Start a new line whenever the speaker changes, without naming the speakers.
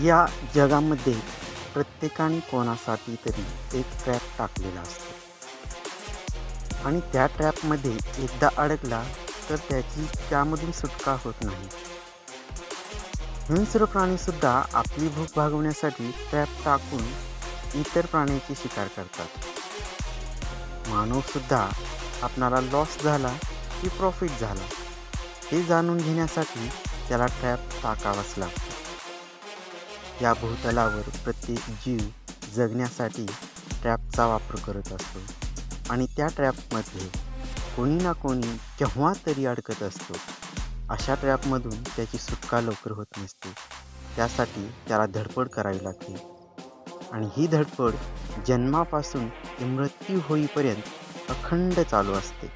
या जगामध्ये प्रत्येकाने कोणासाठी तरी एक ट्रॅप टाकलेला असतो आणि त्या ट्रॅपमध्ये एकदा अडकला तर त्यामधून सुटका होत नाही. हिंस्र प्राणीसुद्धा आपली भूक भागवण्यासाठी ट्रॅप टाकून इतर प्राण्यांची शिकार करतात. मानवसुद्धा आपणाला लॉस झाला की प्रॉफिट झाला हे जाणून घेण्यासाठी त्याला ट्रॅप टाकावाच लागतो. या भूतलावर प्रत्येक जीव जगण्यासाठी ट्रॅपचा वापर करत असतो आणि त्या ट्रॅपमध्ये कोणी ना कोणी केव्हा तरी अडकत असतो. अशा ट्रॅपमधून त्याची सुटका लवकर होत नसते. त्यासाठी त्याला धडपड करावी लागते आणि ही धडपड जन्मापासून ते मृत्यू होईपर्यंत अखंड चालू असते.